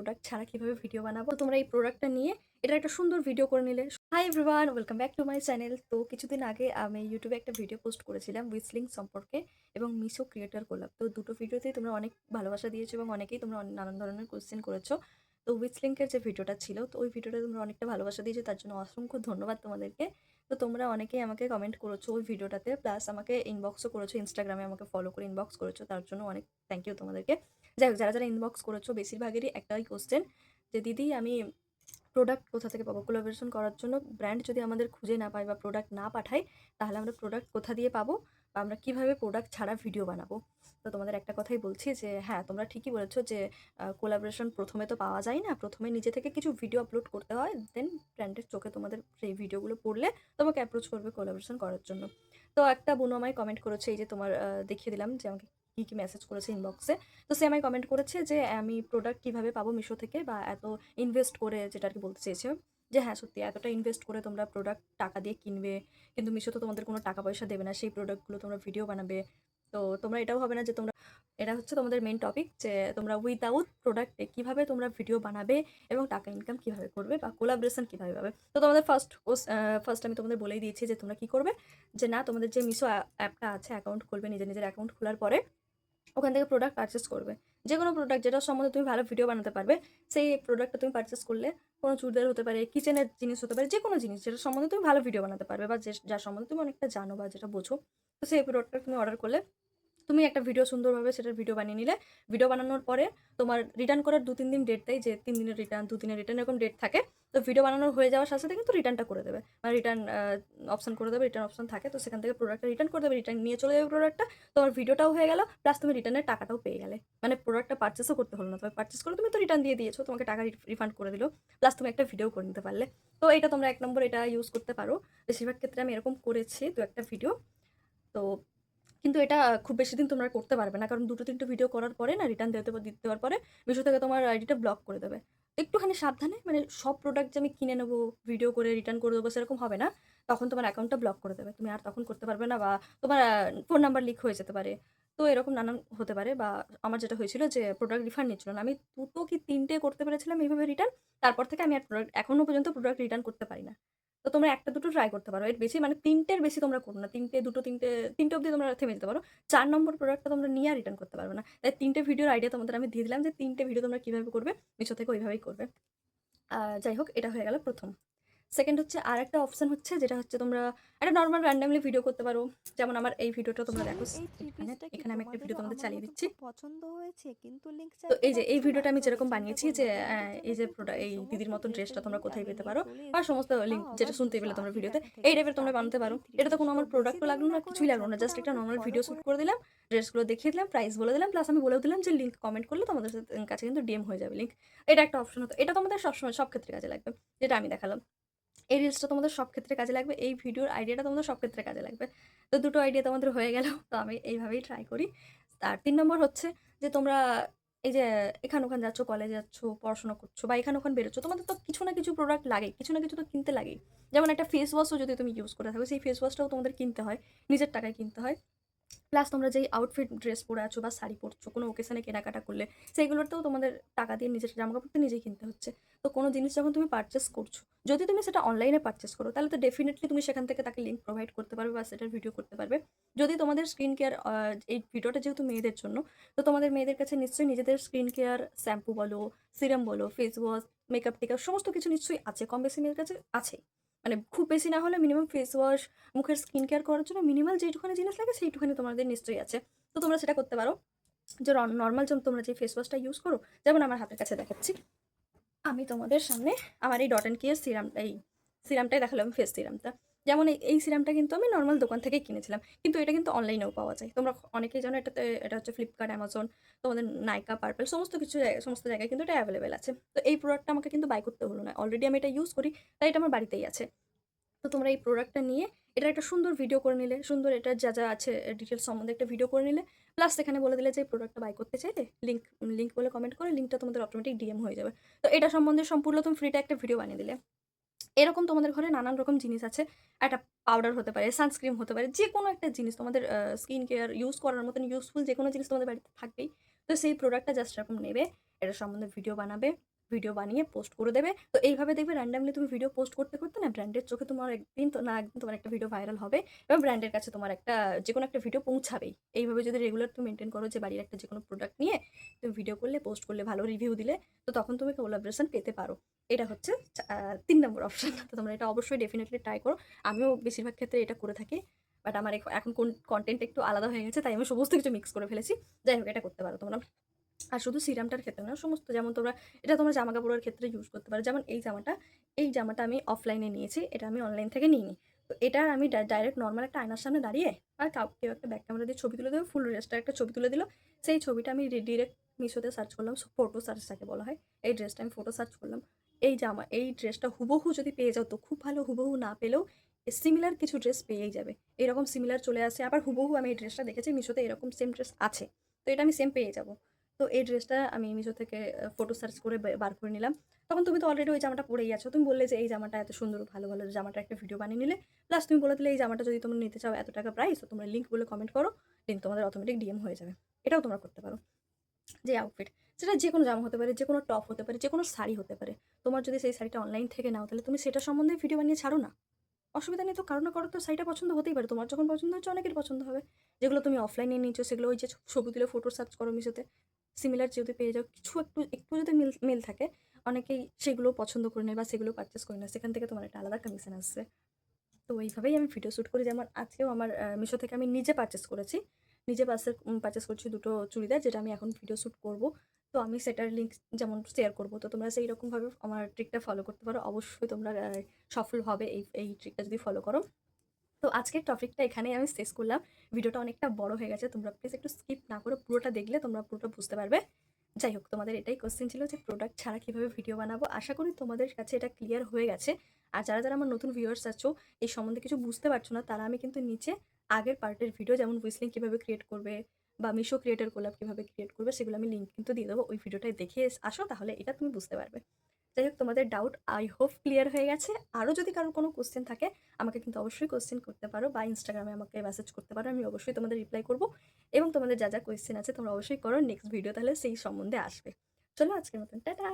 Product ছাড়া কিভাবে video বানাবো। তোমরা এই প্রোডাক্টটা নিয়ে এটার একটা সুন্দর ভিডিও করে নিলে। Hi everyone, welcome back to my channel. তো কিছুদিন আগে আমি ইউটিউবে একটা ভিডিও পোস্ট করেছিলাম হুইসলিং সম্পর্কে এবং মিশো ক্রিয়েটর কোলাব। তো দুটো ভিডিওতেই তোমরা অনেক ভালোবাসা দিয়েছো এবং অনেকেই তোমরা নানান ধরনের কোয়েশ্চেন করেছো। তো হুইসলিংকের যে ভিডিওটা ছিল, তো ওই ভিডিওটা তোমরা অনেকটা ভালোবাসা দিয়েছো, তার জন্য অসংখ্য ধন্যবাদ তোমাদেরকে। তো তোমরা অনেকেই আমাকে কমেন্ট করেছো ওই ভিডিওটাতে, প্লাস আমাকে ইনবক্সও করেছো, ইনস্টাগ্রামে আমাকে ফলো করে ইনবক্স করেছো, তার জন্য অনেক থ্যাংক ইউ তোমাদেরকে। যাই হোক, যারা যারা ইনবক্স করেছো বেশিরভাগেরই একটাই কোশ্চেন যে দিদি আমি প্রোডাক্ট কোথা থেকে পাবো, কোলাবোরেশন করার জন্য ব্র্যান্ড যদি আমাদের খুঁজে না পাই বা প্রোডাক্ট না পাঠাই, তাহলে আমরা প্রোডাক্ট কোথা দিয়ে পাবো বা আমরা কিভাবে প্রোডাক্ট ছাড়া ভিডিও বানাবো। তো তোমাদের একটা কথাই বলছি যে হ্যাঁ, তোমরা ঠিকই বলেছো যে কোলাবোরেশন প্রথমে তো পাওয়া যায় না, প্রথমে নিজে থেকে কিছু ভিডিও আপলোড করতে হয়, দেন ব্র্যান্ডের চোখে তোমাদের সেই ভিডিওগুলো পড়লে তোমাকে অ্যাপ্রোচ করবে কোলাবোরেশন করার জন্য। তো একটা বোন আমায় কমেন্ট করেছে, এই যে তোমার দেখিয়ে দিলাম যে আমাকে কী কী মেসেজ করেছে ইনবক্সে। তো সে আমায় কমেন্ট করেছে যে আমি প্রোডাক্ট কিভাবে পাবো মিশো থেকে, বা এত ইনভেস্ট করে, যেটা আর কি বলতে চেয়েছে যে হ্যাঁ সত্যি এতটা ইনভেস্ট করে তোমরা প্রোডাক্ট টাকা দিয়ে কিনবে, কিন্তু মিশো তো তোমাদের কোনো টাকা পয়সা দেবে না, সেই প্রোডাক্টগুলো তোমরা ভিডিও বানাবে। তো তোমরা এটাও হবে না যে তোমরা, এটা হচ্ছে তোমাদের মেইন টপিক যে তোমরা উইদাউট প্রোডাক্টে কীভাবে তোমরা ভিডিও বানাবে এবং টাকা ইনকাম কীভাবে করবে বা কোলাবরেশন কীভাবে পাবে। তো তোমাদের ফার্স্ট আমি তোমাদের বলেই দিয়েছি যে তোমরা কী করবে, যে না তোমাদের যে মিশো অ্যাপটা আছে, অ্যাকাউন্ট খুলবে, নিজের নিজের অ্যাকাউন্ট খোলার পরে ওখান থেকে প্রোডাক্ট পারচেস করবে। যে কোনো প্রোডাক্ট যেটার সম্বন্ধে তুমি ভালো ভিডিও বানাতে পারবে, সেই প্রোডাক্টটা তুমি পারচেস করলে, কোনো চুড়িদার হতে পারে, কিচেনের জিনিস হতে পারে, যে কোনো জিনিস যেটার সম্বন্ধে তুমি ভালো ভিডিও বানাতে পারবে বা যার সম্বন্ধে তুমি অনেকটা জানো বা যেটা বোঝো, তো সেই প্রোডাক্টটা তুমি অর্ডার করলে, তুমি একটা ভিডিও সুন্দরভাবে সেটার ভিডিও বানিয়ে নিলে। ভিডিও বানানোর পরে তোমার রিটার্ন করার ২-৩ দিন ডেট দেয়, যে ৩ দিনের রিটার্ন, ২ দিনের রিটার্ন, এরকম ডেট থাকে। তো ভিডিও বানানোর হয়ে যাওয়ার সাথে সাথে কিন্তু রিটার্নটা করে দেবে, মানে রিটার্ন অপশন করে দেবে, রিটার্ন অপশন থাকে, তো সেখান থেকে প্রোডাক্টটা রিটার্ন করে দেবে, রিটার্ন নিয়ে চলে যাবে প্রোডাক্টটা। তোমার ভিডিওটাও হয়ে গেল, প্লাস তুমি রিটার্নের টাকাটাও পেয়ে গেলে, মানে প্রোডাক্টটা পারচেসও করতে হলো না, তবে পারচেস করে তুমি তো রিটার্ন দিয়ে দিয়েছো, তোমাকে টাকা রিফান্ড করে দিল, প্লাস তুমি একটা ভিডিও করে নিতে পারলে। তো এটা তোমরা ১ নম্বর এটা ইউজ করতে পারো। বেশিরভাগ ক্ষেত্রে আমি এরকম করেছি, তো একটা ভিডিও। তো কিন্তু এটা খুব বেশিদিন তোমরা করতে পারবে না। কারণ ২-৩টে ভিডিও করার পরে না, রিটার্ন দিতে দেওয়ার পরে মিশো থেকে তোমার আইডিটা ব্লক করে দেবে। একটুখানি সাবধানে, মানে সব প্রোডাক্ট যে আমি কিনে নেবো, ভিডিও করে রিটার্ন করে দেবো সেরকম হবে না। তখন তোমার অ্যাকাউন্টটা ব্লক করে দেবে। তুমি আর তখন করতে পারবে না, বা তোমার ফোন নাম্বার লিক হয়ে যেতে পারে। তো এরকম নানান হতে পারে, বা আমার যেটা হয়েছিল যে প্রোডাক্ট রিফান্ড নিচ্ছিল না। আমি ২ টো কি ৩ টে করতে পেরেছিলাম এইভাবে রিটার্ন। তারপর থেকে আমি আর এখনো পর্যন্ত প্রোডাক্ট রিটার্ন করতে পারি না। তো তোমরা ১টা-২টো ট্রাই করতে পারো। এর বেশি, মানে ৩ টের বেশি তোমরা করো না। ৩ টে, ২ টো, ৩ টে অব্দি তোমরা থেমে যেতে পারো। ৪ নম্বর প্রোডাক্টটা তোমরা নিয়ে আর রিটার্ন করতে পারবে না। তাই ৩ টে ভিডিওর আইডিয়া তোমাদের আমি দিয়ে দিলাম যে ৩ টে ভিডিও তোমরা কিভাবে করবে, মিশো থেকে ওইভাবেই করবে। যাই হোক, এটা হয়ে গেল ১ম। সেকেন্ড হচ্ছে, আরেকটা অপশন হচ্ছে, যেটা হচ্ছে তোমরা একটা নরমাল র‍্যান্ডমলি ভিডিও করতে পারো। যেমন আমার এই ভিডিওটা তোমরা দেখো, শাড়ির এই থ্রি এখানে পিসটা কি এখানে আমি একটা তোমাদেরও ভিডিও তোমাদের আমার চালিয়ে মতন দিচ্ছি। খুব পছন্দ হয়েছে, কিন্তু লিঙ্ক তো চাইতে এই যে এই পারছি না। ভিডিওটা আমি তো যেরকম চিন্তা বানিয়েছি যে করলাম দেখাতে এই যে চলেছি, তো এই দিদির সমস্ত মতন ড্রেসটা ড্রেসের তোমরা লিঙ্ক কোথায় আমি পেতে নিয়ে পারো, চলে বা এসেছি। সমস্ত লিঙ্ক তাও যেটা আবার শুনতে পেলে তোমরা ২৮০ ভিডিওতে, টাকা এই থেকে টাইপের তোমরা স্টার্টিং বানাতে পারো। এই থ্রি এটা তো পিস। কোনো তো আমার বেশি প্রোডাক্টও দেরি লাগলো না, না করে কিছুই লাগলো না, ঝটপট জাস্ট একটা আমাকে নর্মাল ফলো ভিডিও শুট করে করে দিলাম, ড্রেসগুলো দেখিয়ে দিলাম, প্রাইস বলে দিলাম, প্লাস আমি বলেও দিলাম যে লিঙ্ক কমেন্ট করলে তোমাদের কাছে কিন্তু ডিএম হয়ে যাবে লিঙ্ক। এটা একটা অপশন হতো। এটা তোমাদের সবসময় সব ক্ষেত্রে কাজে লাগবে, যেটা আমি দেখালাম। এই রিলসটা তোমাদের সব ক্ষেত্রে কাজে লাগবে। এই ভিডিওর আইডিয়াটা তোমাদের সব ক্ষেত্রে কাজে লাগবে। তো ২ টো আইডিয়া তোমাদের হয়ে গেল। তো আমি এইভাবেই ট্রাই করি। আর ৩ নম্বর হচ্ছে যে তোমরা এই যে এখান-ওখান যাচ্ছ, কলেজে যাচ্ছ, পড়াশোনা করছো, বা এখান-ওখান বেরোচ্ছ, তোমাদের তো কিছু না কিছু প্রোডাক্ট লাগেই। কিছু না কিছু তো কিনতে লাগেই। যেমন একটা ফেস ওয়াশও যদি তুমি ইউজ করে থাকো, সেই ফেস ওয়াশটাও তোমাদের কিনতে হয়। নিজের টাকায় কিনতে হয়। প্লাস তোমরা যেই আউটফিট ড্রেস পরে আছো বা শাড়ি পরছো, কোনো ওকেশনে কেনাকাটা করলে, সেইগুলোতেও তোমাদের টাকা দিয়ে নিজের জামাকাপড় তো নিজেই কিনতে হচ্ছে। তো কোনো জিনিস যখন তুমি পারচেস করছো, যদি তুমি সেটা অনলাইনে পারচেস করো, তাহলে তো ডেফিনিটলি তুমি সেখান থেকে তাকে লিঙ্ক প্রোভাইড করতে পারবে বা সেটার ভিডিও করতে পারবে। যদি তোমাদের স্কিন কেয়ার, এই ভিডিওটা যেহেতু মেয়েদের জন্য, তো তোমাদের মেয়েদের কাছে নিশ্চয়ই নিজেদের স্কিন কেয়ার শ্যাম্পু বলো, সিরাম বলো, ফেস ওয়াশ, মেকআপ-টেকআপ সমস্ত কিছু নিশ্চয়ই আছে। কম বেশি মেয়েদের কাছে আছেই। মানে খুব বেশি না হলে মিনিমাম ফেস ওয়াশ, মুখের স্কিন কেয়ার করার জন্য মিনিমাল যেইটুখানি জিনিস লাগে সেইটুখানি তোমাদের নিশ্চয়ই আছে। তো তোমরা সেটা করতে পারো। যে নরমাল তোমরা যে ফেস ওয়াশটা ইউজ করো, যেমন আমার হাতের কাছে দেখাচ্ছি। আমি তোমাদের সামনে আমার এই ডট অ্যান্ড কেয়ার এই সিরামটাই দেখালাম, ফেস সিরামটা। যেমন এই সিরামটা কিন্তু আমি নরমাল দোকান থেকেই কিনেছিলাম। কিন্তু এটা কিন্তু অনলাইনেও পাওয়া যায়। তোমরা অনেকেই জানো এটা হচ্ছে ফ্লিপকার্ট, অ্যামাজন, তোমাদের নাইকা, পার্পল সমস্ত জায়গায় কিন্তু এটা অ্যাভেলেবেল আছে। তো এই প্রোডাক্টটা আমাকে কিন্তু বাই করতে হলো না। অলরেডি আমি এটা ইউজ করি, তাই এটা আমার বাড়িতেই আছে। তো তোমরা এই প্রোডাক্টটা নিয়ে এটার একটা সুন্দর ভিডিও করে নিলে, সুন্দর এটার যা আছে ডিটেইলস সম্বন্ধে একটা ভিডিও করে নিলে, প্লাস সেখানে বলে দিলে যে এই প্রোডাক্টটা বাই করতে চাইলে লিঙ্ক লিঙ্ক বলে কমেন্ট করে লিঙ্কটা তোমাদের অটোমেটিক ডিএম হয়ে যাবে। তো এটা সম্বন্ধে সম্পূর্ণ তুমি ফ্রিতে একটা ভিডিও বানিয়ে দিলে। এরকম তোমাদের ঘরে নানান রকম জিনিস আছে। একটা পাউডার হতে পারে, সানস্ক্রিন হতে পারে, যেকোনো একটা জিনিস তোমাদের স্কিন কেয়ার ইউজ করার মতন ইউজফুল যেকোনো জিনিস তোমাদের বাড়িতে থাকবেই। তো সেই প্রোডাক্টটা জাস্ট এরকম নেবে, এটার সম্বন্ধে ভিডিও বানাবে, ভিডিও বানিয়ে পোস্ট করে দেবে। তো এইভাবে দেখবে র্যান্ডমলি তুমি ভিডিও পোস্ট করতে, করতে না ব্র্যান্ডের চোখে তোমার একদিন তো না একদিন তোমার একটা ভিডিও ভাইরাল হবে এবং ব্র্যান্ডের কাছে তোমার একটা যেকোনো একটা ভিডিও পৌঁছাবেই। এইভাবে যদি রেগুলার তুমি মেইনটেইন করো যে বাড়ির একটা যেকোনো প্রোডাক্ট নিয়ে তুমি ভিডিও করলে, পোস্ট করলে, ভালো রিভিউ দিলে, তো তখন তুমি কোলাবোরেশন পেতে পারো। এটা হচ্ছে ৩ নম্বর অপশন। তো তোমরা এটা অবশ্যই ডেফিনিটলি ট্রাই করো। আমিও বেশিরভাগ ক্ষেত্রে এটা করে থাকি। বাট আমার এখন কনটেন্ট একটু আলাদা হয়ে গেছে, তাই আমি সমস্ত কিছু মিক্স করে ফেলেছি। যাই হোক, এটা করতে পারো তোমরা। আর শুধু সিরামটার ক্ষেত্রে না, সমস্ত যেমন তোমরা এটা তোমরা জামা-কাপড়ের ক্ষেত্রে ইউজ করতে পারো। যেমন এই জামাটা আমি অফলাইনে নিয়েছি। এটা আমি অনলাইন থেকে নিইনি। তো এটার আমি ডাইরেক্ট নরমাল একটা আয়নার সামনে দাঁড়িয়ে আর কেউ একটা ব্যাক ক্যামেরা দিয়ে ছবি তুলে দেবে, ফুল ড্রেসটার একটা ছবি তুলে দিল। সেই ছবিটা আমি ডিরেক্ট মিশোতে সার্চ করলাম। ফটো সার্চ যাকে বলা হয়। এই ড্রেসটা আমি ফটো সার্চ করলাম। এই ড্রেসটা হুবহু যদি পেয়ে যাও তো খুব ভালো, হুবহু না পেলেও সিমিলার কিছু ড্রেস পেয়েই যাবে। এরকম সিমিলার চলে আসে। আবার হুবহু আমি এই ড্রেসটা দেখেছি মিশোতে এরকম সেম ড্রেস আছে। তো এটা আমি সেম পেয়ে যাব। তো এই ড্রেসটা আমি মিশো থেকে ফটো সার্চ করে বার করে নিলাম। তখন তুমি তো অলরেডি ওই জামাটা পরেই আছো। তুমি বললে যে এই জামাটা এত সুন্দর, ভালো, ভালো জামাটার একটা ভিডিও বানিয়ে নিলে। প্লাস তুমি বলে দিলে এই জামাটা যদি তোমরা নিতে চাও এত টাকা প্রাইস, তো তোমরা লিঙ্ক বলে কমেন্ট করো। লিঙ্ক তোমাদের অটোমেটিক ডিএম হয়ে যাবে। এটাও তোমরা করতে পারো। যে আউটফিট, সেটা যেকোনো জামা হতে পারে, যেকোনো টপ হতে পারে, যেকোনো শাড়ি হতে পারে। তোমার যদি সেই শাড়িটা অনলাইন থেকে নাও তাহলে তুমি সেটা সম্বন্ধে ভিডিও বানিয়ে ছাড়ো না। অসুবিধা নেই তো, কারো না কারো তো শাড়িটা পছন্দ হতেই পারে। তোমার যখন পছন্দ হচ্ছে অনেকের পছন্দ হবে। যেগুলো তুমি অফলাইনে নিচ্ছ সেগুলো ওই যে ছবি তুলে ফটো সার্চ করো মিশোতে। সিমিলার যদি পেয়ে যাও, কিছু একটু যদি মিল থাকে, অনেকেই সেগুলো পছন্দ করে নেয় বা সেগুলো পারচেস করে নেয়। সেখান থেকে তোমার একটা আলাদা কমিশন আসছে। তো এইভাবেই আমি ভিডিও শ্যুট করি। যেমন আজকেও আমার মিশো থেকে আমি নিজে পারচেস করেছি। নিজে পারচেস করছি ২ টো চুড়িদার, যেটা আমি এখন ভিডিও শ্যুট করব। তো আমি সেটার লিঙ্ক যেমন শেয়ার করব। তো তোমরা সেই রকমভাবে আমার ট্রিকটা ফলো করতে পারো। অবশ্যই তোমরা সফল হবে এই ট্রিকটা যদি ফলো করো। তো আজকের টপিকটা এখানেই আমি শেষ করলাম। ভিডিওটা অনেকটা বড় হয়ে গেছে। তোমরা প্লিজ একটু স্কিপ না করে পুরোটা দেখলে তোমরা পুরোটা বুঝতে পারবে। যাই হোক, তোমাদের এটাই কোয়েশ্চেন ছিল যে প্রোডাক্ট ছাড়া কিভাবে ভিডিও বানাবো। আশা করি তোমাদের কাছে এটা ক্লিয়ার হয়ে গেছে। আর যারা আমার নতুন ভিউয়ার্স আছো, এই সম্বন্ধে কিছু বুঝতে পারছো না, তারা আমি কিন্তু নিচে আগের পার্টের ভিডিও যেমন হুইসলিং কিভাবে ক্রিয়েট করবে বা মিশো ক্রিয়েটর কোলাব কিভাবে ক্রিয়েট করবে সেগুলো আমি লিঙ্ক কিন্তু দিয়ে দেবো। ওই ভিডিওটাই দেখে আসো, তাহলে এটা তুমি বুঝতে পারবে। যাই হোক, তোমাদের ডাউট আই হোপ ক্লিয়ার হয়ে গেছে। আরও যদি কারোর কোনো কোশ্চেন থাকে আমাকে কিন্তু অবশ্যই কোশ্চেন করতে পারো বা ইনস্টাগ্রামে আমাকে মেসেজ করতে পারো। আমি অবশ্যই তোমাদের রিপ্লাই করব এবং তোমাদের যা কোয়েশ্চেন আছে তোমরা অবশ্যই করো। নেক্সট ভিডিও তাহলে সেই সম্বন্ধে আসবে। চলো আজকের মতন টাটা।